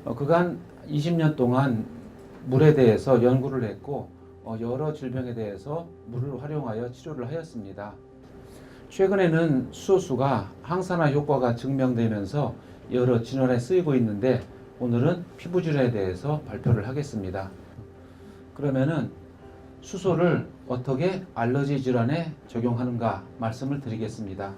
그간 20년 동안 물에 대해서 연구를 했고 여러 질병에 대해서 물을 활용하여 치료를 하였습니다. 최근에는 수소수가 항산화 효과가 증명되면서 여러 질환에 쓰이고 있는데 오늘은 피부 질환에 대해서 발표를 하겠습니다. 그러면은 수소를 어떻게 알러지 질환에 적용하는가 말씀을 드리겠습니다.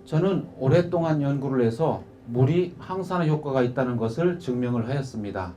저는 오랫동안 연구를 해서 물이 항산화 효과가 있다는 것을 증명을 하였습니다.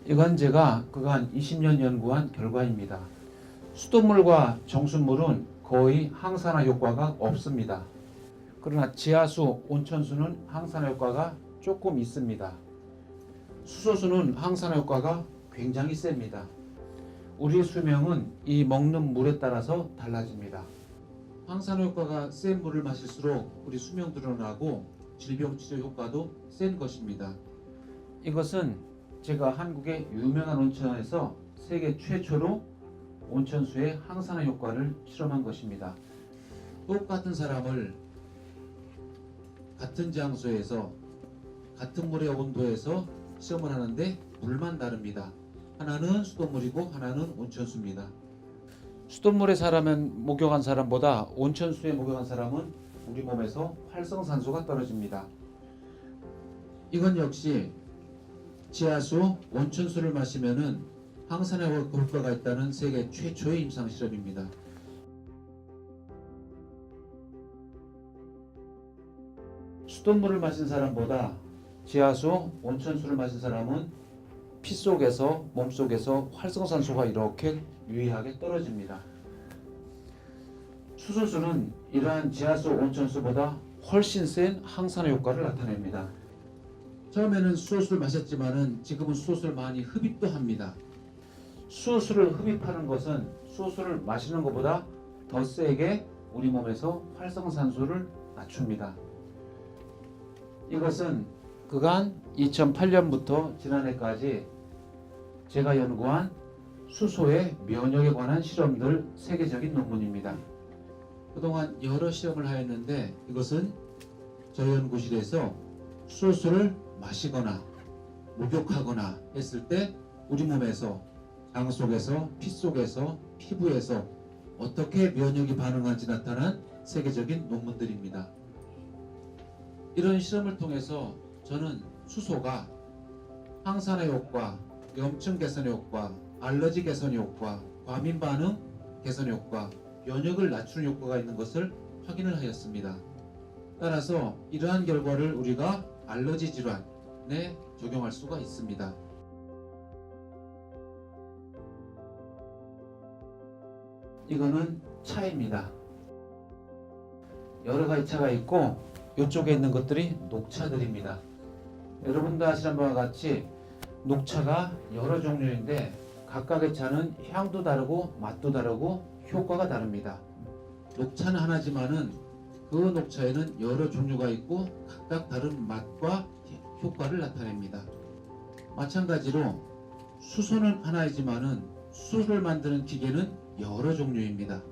이건 제가 그간 20년 연구한 결과입니다. 수돗물과 정수물은 거의 항산화 효과가 없습니다. 그러나 지하수, 온천수는 항산화 효과가 조금 있습니다. 수소수는 항산화 효과가 굉장히 셉니다. 우리 수명은 이 먹는 물에 따라서 달라집니다. 항산화 효과가 센 물을 마실수록 우리 수명 늘어나고 질병 치료 효과도 센 것입니다. 이것은 제가 한국의 유명한 온천에서 세계 최초로 온천수의 항산화 효과를 실험한 것입니다. 똑같은 사람을 같은 장소에서 같은 물의 온도에서 시험을 하는데 물만 다릅니다. 하나는 수돗물이고 하나는 온천수입니다. 수돗물에 목욕한 사람보다 온천수에 목욕한 사람은 우리 몸에서 활성산소가 떨어집니다. 이건 역시 지하수, 온천수를 마시면은 항산화 효과가 있다는 세계 최초의 임상 실험입니다. 수돗물을 마신 사람보다 지하수, 온천수를 마신 사람은 피 속에서, 몸 속에서 활성산소가 이렇게 유의하게 떨어집니다. 수소수는 이러한 지하수, 온천수보다 훨씬 센 항산화 효과를 나타냅니다. 처음에는 수소수를 마셨지만은 지금은 수소수를 많이 흡입도 합니다. 수소수를 흡입하는 것은 수소수를 마시는 것보다 더 세게 우리 몸에서 활성산소를 낮춥니다. 이것은 그간 2008년부터 지난해까지 제가 연구한 수소의 면역에 관한 실험들 세계적인 논문입니다. 그동안 여러 실험을 하였는데 이것은 저희 연구실에서 수소수를 마시거나 목욕하거나 했을 때 우리 몸에서 장 속에서 피 속에서 피부에서 어떻게 면역이 반응하는지 나타난 세계적인 논문들입니다. 이런 실험을 통해서 저는 수소가 항산화 효과, 염증 개선 효과, 알러지 개선 효과, 과민 반응 개선 효과, 면역을 낮추는 효과가 있는 것을 확인을 하였습니다. 따라서 이러한 결과를 우리가 알러지 질환에 적용할 수가 있습니다. 이거는 차입니다. 여러 가지 차가 있고 이쪽에 있는 것들이 녹차들입니다. 여러분도 아시는 바와 같이 녹차가 여러 종류인데 각각의 차는 향도 다르고 맛도 다르고 효과가 다릅니다. 녹차는 하나지만은 그 녹차에는 여러 종류가 있고 각각 다른 맛과 효과를 나타냅니다. 마찬가지로 수소는 하나이지만은 수소를 만드는 기계는 여러 종류입니다.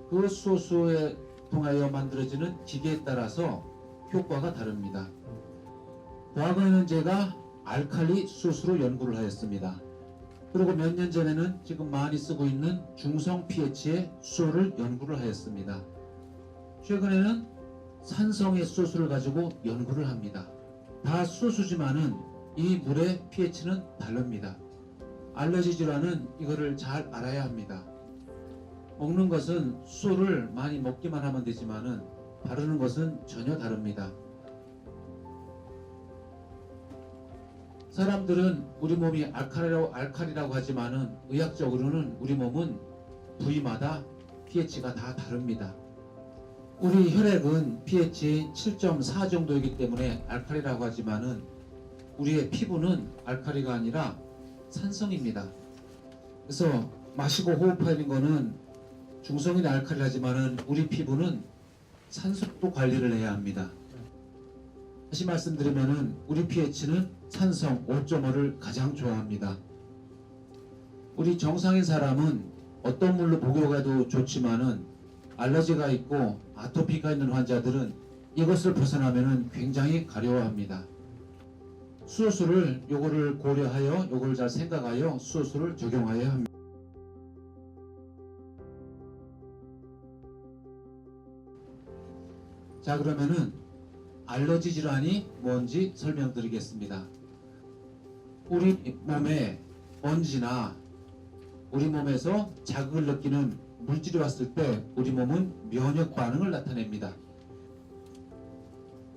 그 수소에 통하여 만들어지는 기계에 따라서 효과가 다릅니다. 과거에는 제가 알칼리 수소수로 연구를 하였습니다. 그리고 몇 년 전에는 지금 많이 쓰고 있는 중성 pH의 수소를 연구를 하였습니다. 최근에는 산성의 수소수를 가지고 연구를 합니다. 다 수소수지만은 이 물의 pH는 다릅니다. 알러지 질환은 이거를 잘 알아야 합니다. 먹는 것은 수소를 많이 먹기만 하면 되지만은 바르는 것은 전혀 다릅니다. 사람들은 우리 몸이 알칼리라고 하지만은 의학적으로는 우리 몸은 부위마다 pH가 다 다릅니다. 우리 혈액은 pH 7.4 정도이기 때문에 알칼리라고 하지만은 우리의 피부는 알칼리가 아니라 산성입니다. 그래서 마시고 호흡하는 거는 중성인 알칼리라지만은 우리 피부는 산소도 관리를 해야 합니다. 다시 말씀드리면은 우리 pH는 산성 5.5를 가장 좋아합니다. 우리 정상인 사람은 어떤 물로 목욕해도 좋지만은 알러지가 있고 아토피가 있는 환자들은 이것을 벗어나면은 굉장히 가려워합니다. 수소수를 요거를 고려하여 요걸 잘 생각하여 수소수를 적용하여야 합니다. 자, 그러면은 알러지 질환이 뭔지 설명드리겠습니다. 우리 몸에 먼지나 우리 몸에서 자극을 느끼는 물질이 왔을 때 우리 몸은 면역 반응을 나타냅니다.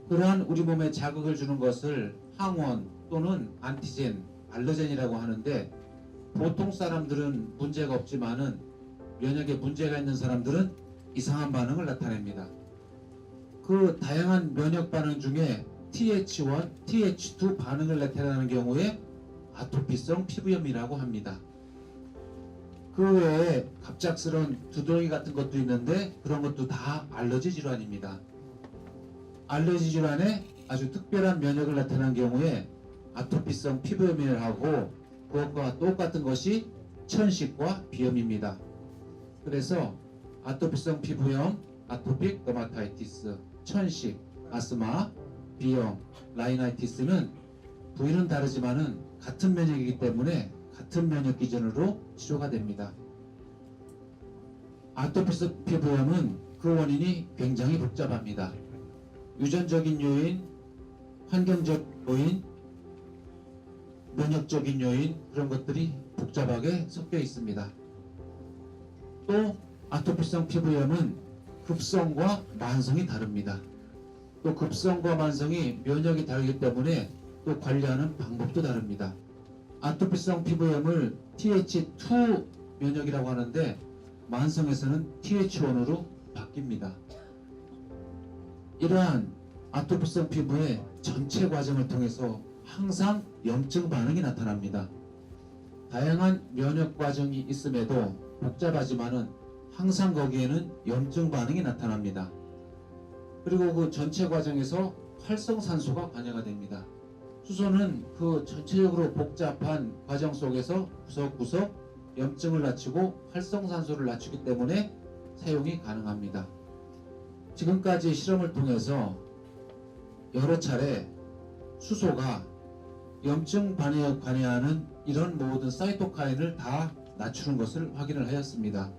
그러한 우리 몸에 자극을 주는 것을 항원 또는 안티젠, 알러젠이라고 하는데, 보통 사람들은 문제가 없지만은 면역에 문제가 있는 사람들은 이상한 반응을 나타냅니다. 그 다양한 면역 반응 중에 TH1, TH2 반응을 나타내는 경우에 아토피성 피부염이라고 합니다. 그 외에 갑작스러운 두드러기 같은 것도 있는데 그런 것도 다 알러지 질환입니다. 알러지 질환에 아주 특별한 면역을 나타내는 경우에 아토피성 피부염이라고 하고, 그것과 똑같은 것이 천식과 비염입니다. 그래서 아토피성 피부염, 아토픽 더마타이티스, 천식, 아스마, 비염, 라이나이티스는 부위는 다르지만은 같은 면역이기 때문에 같은 면역 기전으로 치료가 됩니다. 아토피성 피부염은 그 원인이 굉장히 복잡합니다. 유전적인 요인, 환경적 요인, 면역적인 요인, 그런 것들이 복잡하게 섞여 있습니다. 또 아토피성 피부염은 급성과 만성이 다릅니다. 또 급성과 만성이 면역이 다르기 때문에 또 관리하는 방법도 다릅니다. 아토피성 피부염을 TH2 면역이라고 하는데 만성에서는 TH1으로 바뀝니다. 이러한 아토피성 피부의 전체 과정을 통해서 항상 염증 반응이 나타납니다. 다양한 면역 과정이 있음에도 복잡하지만은 항상 거기에는 염증 반응이 나타납니다. 그리고 그 전체 과정에서 활성산소가 관여가 됩니다. 수소는 그 전체적으로 복잡한 과정 속에서 구석구석 염증을 낮추고 활성산소를 낮추기 때문에 사용이 가능합니다. 지금까지 실험을 통해서 여러 차례 수소가 염증 반응에 관여하는 이런 모든 사이토카인을 다 낮추는 것을 확인을 하였습니다.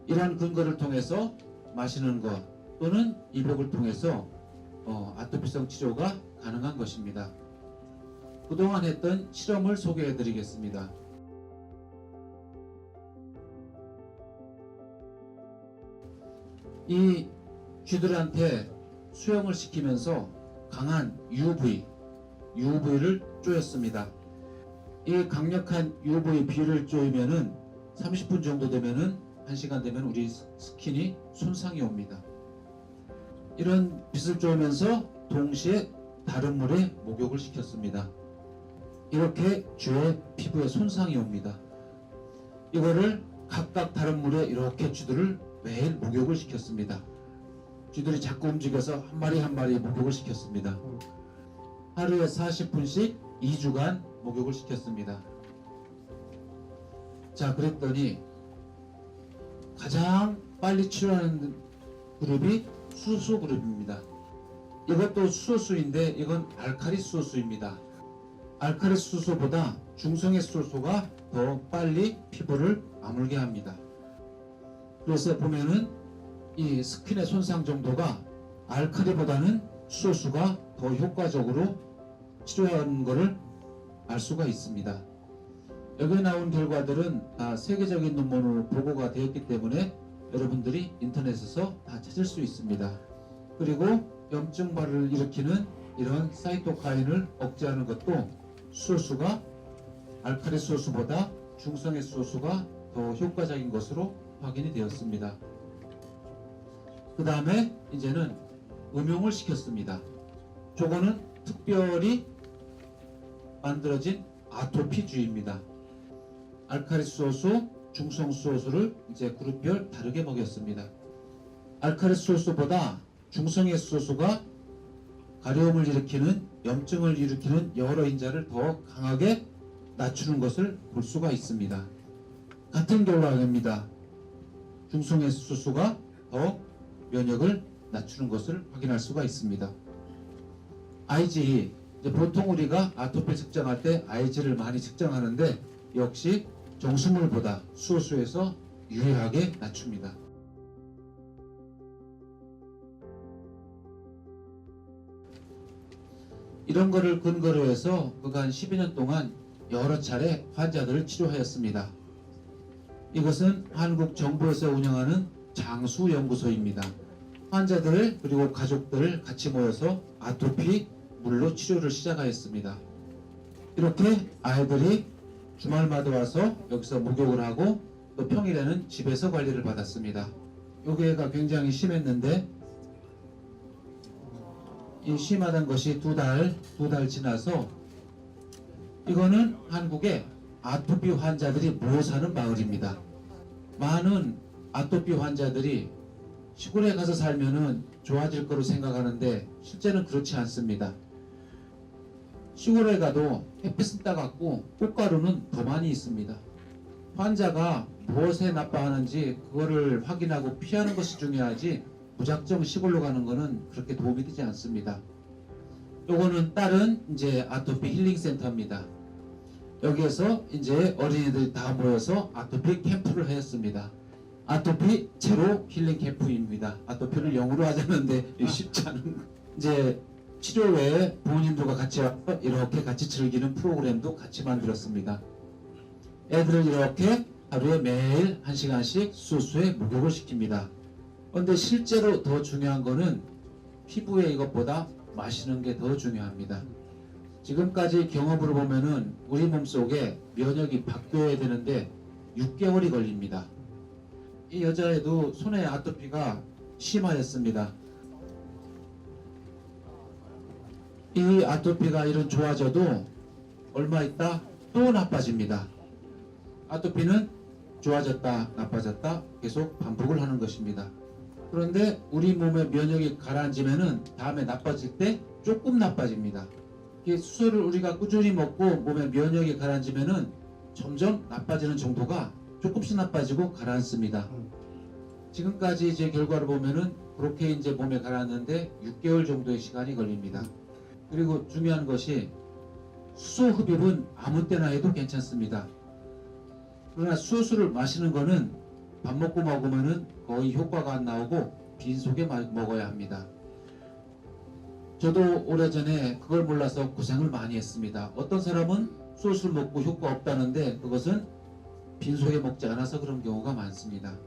이러한 근거를 통해서 마시는 것 또는 입욕을 통해서 아토피성 치료가 가능한 것입니다. 그동안 했던 실험을 소개해 드리겠습니다. 이 쥐들한테 수영을 시키면서 강한 UV를 쪼였습니다. 이 강력한 UV B를 쪼이면은 30분 정도 되면은 1시간 되면 우리 스킨이 손상이 옵니다. 이런 빛을 쪼으면서 동시에 다른 물에 목욕을 시켰습니다. 이렇게 쥐의 피부에 손상이 옵니다. 이거를 각각 다른 물에 이렇게 쥐들을 매일 목욕을 시켰습니다. 쥐들이 자꾸 움직여서 한 마리 한 마리 목욕을 시켰습니다. 하루에 40분씩 2주간 목욕을 시켰습니다. 자, 그랬더니 가장 빨리 치료하는 그룹이 수소 그룹입니다. 이것도 수소수인데 이건 알칼리 수소수입니다. 알칼리 수소보다 중성의 수소가 더 빨리 피부를 아물게 합니다. 그래서 보면은 이 스킨의 손상 정도가 알칼리보다는 수소수가 더 효과적으로 치료하는 것을 알 수가 있습니다. 여기 나온 결과들은 다 세계적인 논문으로 보고가 되었기 때문에 여러분들이 인터넷에서 다 찾을 수 있습니다. 그리고 염증 발을 일으키는 이런 사이토카인을 억제하는 것도 수소수가 알칼리 수소수보다 중성의 수소수가 더 효과적인 것으로 확인이 되었습니다. 그 다음에 이제는 음용을 시켰습니다. 저거는 특별히 만들어진 아토피주입니다. 알칼리 수소수, 중성 수소수를 이제 그룹별 다르게 먹였습니다. 알칼리 수소수보다 중성의 수소수가 가려움을 일으키는, 염증을 일으키는 여러 인자를 더 강하게 낮추는 것을 볼 수가 있습니다. 같은 결과입니다. 중성의 수소수가 더 면역을 낮추는 것을 확인할 수가 있습니다. IG 이제 보통 우리가 아토피 측정할 때 Ig를 많이 측정하는데 역시 정수물보다 수소수에서 유리하게 낮춥니다. 이런 거를 근거로 해서 그간 12년 동안 여러 차례 환자들을 치료하였습니다. 이것은 한국 정부에서 운영하는 장수연구소입니다. 환자들 그리고 가족들 같이 모여서 아토피 물로 치료를 시작하였습니다. 이렇게 아이들이 주말마다 와서 여기서 목욕을 하고 또 평일에는 집에서 관리를 받았습니다. 요괴가 굉장히 심했는데 이 심하던 것이 두 달 지나서 이거는 한국의 아토피 환자들이 모여 사는 마을입니다. 많은 아토피 환자들이 시골에 가서 살면은 좋아질 거로 생각하는데 실제는 그렇지 않습니다. 시골에 가도 햇빛은 따갑고 꽃가루는 더 많이 있습니다. 환자가 무엇에 나빠하는지 그거를 확인하고 피하는 것이 중요하지 무작정 시골로 가는 것은 그렇게 도움이 되지 않습니다. 요거는 다른 이제 아토피 힐링 센터입니다. 여기에서 이제 어린이들이 다 모여서 아토피 캠프를 하였습니다. 아토피 제로 힐링 캠프입니다. 아토피를 영어로 하자는데 쉽지 않은 이제 치료 외에 부모님들과 같이 와서 이렇게 같이 즐기는 프로그램도 같이 만들었습니다. 애들을 이렇게 하루에 매일 1시간씩 수소수에 목욕을 시킵니다. 그런데 실제로 더 중요한 거는 피부에 이것보다 마시는 게 더 중요합니다. 지금까지 경험으로 보면은 우리 몸속에 면역이 바뀌어야 되는데 6개월이 걸립니다. 이 여자애도 손에 아토피가 심하였습니다. 이 아토피가 이런 좋아져도 얼마 있다 또 나빠집니다. 아토피는 좋아졌다 나빠졌다 계속 반복을 하는 것입니다. 그런데 우리 몸의 면역이 가라앉으면은 다음에 나빠질 때 조금 나빠집니다. 이 수소를 우리가 꾸준히 먹고 몸의 면역이 가라앉으면은 점점 나빠지는 정도가 조금씩 나빠지고 가라앉습니다. 지금까지 제 결과를 보면은 그렇게 이제 몸에 가라앉는데 6개월 정도의 시간이 걸립니다. 그리고 중요한 것이 수소 흡입은 아무 때나 해도 괜찮습니다. 그러나 수소수를 마시는 거는 밥 먹고 먹으면은 거의 효과가 안 나오고 빈속에 먹어야 합니다. 저도 오래전에 그걸 몰라서 고생을 많이 했습니다. 어떤 사람은 수소수를 먹고 효과 없다는데 그것은 빈속에 먹지 않아서 그런 경우가 많습니다.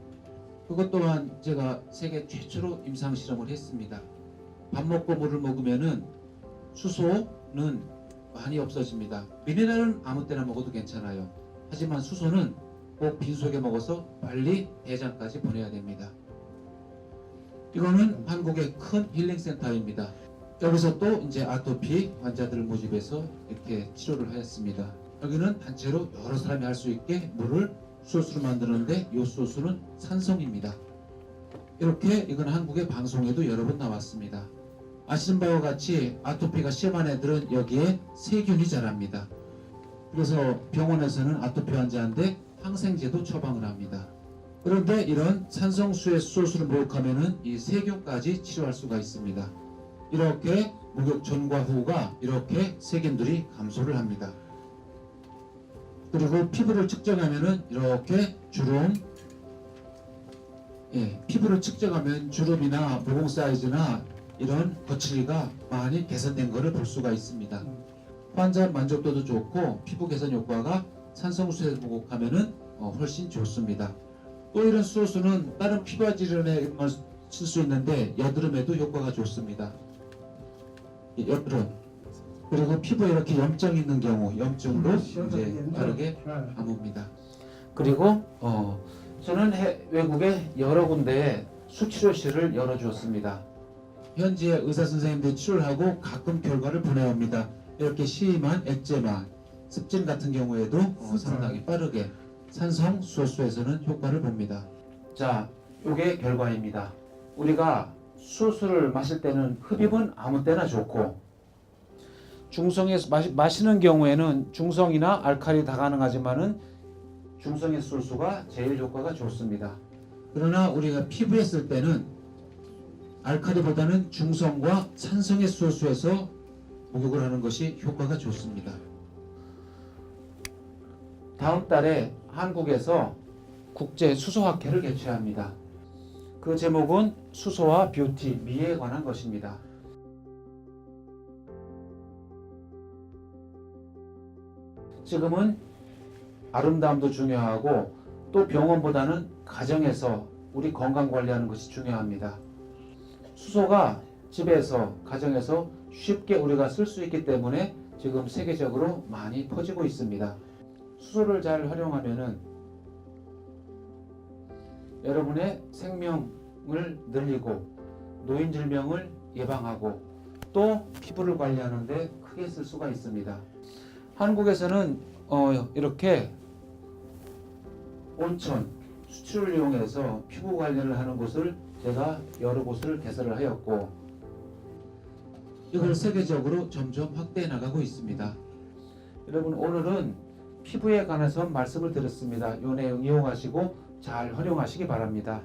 그것 또한 제가 세계 최초로 임상실험을 했습니다. 밥 먹고 물을 먹으면은 수소는 많이 없어집니다. 미네랄은 아무 때나 먹어도 괜찮아요. 하지만 수소는 꼭 빈속에 먹어서 빨리 대장까지 보내야 됩니다. 이거는 한국의 큰 힐링센터입니다. 여기서 또 이제 아토피 환자들을 모집해서 이렇게 치료를 하였습니다. 여기는 단체로 여러 사람이 할 수 있게 물을 수소수로 만드는데 이 수소수는 산성입니다. 이렇게 이건 한국의 방송에도 여러 번 나왔습니다. 아시는 바와 같이 아토피가 심한 애들은 여기에 세균이 자랍니다. 그래서 병원에서는 아토피 환자한테 항생제도 처방을 합니다. 그런데 이런 산성수의 수소수를 목욕하면은 이 세균까지 치료할 수가 있습니다. 이렇게 목욕 전과 후가 이렇게 세균들이 감소를 합니다. 그리고 피부를 측정하면은 이렇게 주름, 피부를 측정하면 주름이나 모공 사이즈나 이런 거칠기가 많이 개선된 것을 볼 수가 있습니다. 환자 만족도도 좋고 피부 개선 효과가 산성수에 목욕하면은 훨씬 좋습니다. 또 이런 수소수는 다른 피부 질환에 쓸 수 있는데 여드름에도 효과가 좋습니다. 여드름 그리고 피부에 이렇게 염증 있는 경우 염증도 이제 빠르게 아뭅니다. 그리고 저는 외국에 여러 군데에 수치료실을 열어주었습니다. 현지에 의사 선생님들이 치료를 하고 가끔 결과를 보내옵니다. 이렇게 심한 엑제마, 습진 같은 경우에도 상당히 빠르게 산성 수소수에서는 효과를 봅니다. 자, 이게 결과입니다. 우리가 수소수를 마실 때는 흡입은 아무 때나 좋고 중성에서 마시는 경우에는 중성이나 알칼리 다 가능하지만은 중성의 수소수가 제일 효과가 좋습니다. 그러나 우리가 피부에 쓸 때는 알칼리보다는 중성과 산성의 수소수에서 목욕을 하는 것이 효과가 좋습니다. 다음 달에 한국에서 국제 수소학회를 개최합니다. 그 제목은 수소와 뷰티, 미에 관한 것입니다. 지금은 아름다움도 중요하고 또 병원보다는 가정에서 우리 건강 관리하는 것이 중요합니다. 수소가 집에서, 가정에서 쉽게 우리가 쓸 수 있기 때문에 지금 세계적으로 많이 퍼지고 있습니다. 수소를 잘 활용하면은 여러분의 생명을 늘리고 노인 질병을 예방하고 또 피부를 관리하는 데 크게 쓸 수가 있습니다. 한국에서는 이렇게 온천, 수출을 이용해서 피부 관리를 하는 곳을 제가 여러 곳을 개설을 하였고 이걸 세계적으로 점점 확대해 나가고 있습니다. 여러분 오늘은 피부에 관해서 말씀을 드렸습니다. 이 내용 이용하시고 잘 활용하시기 바랍니다.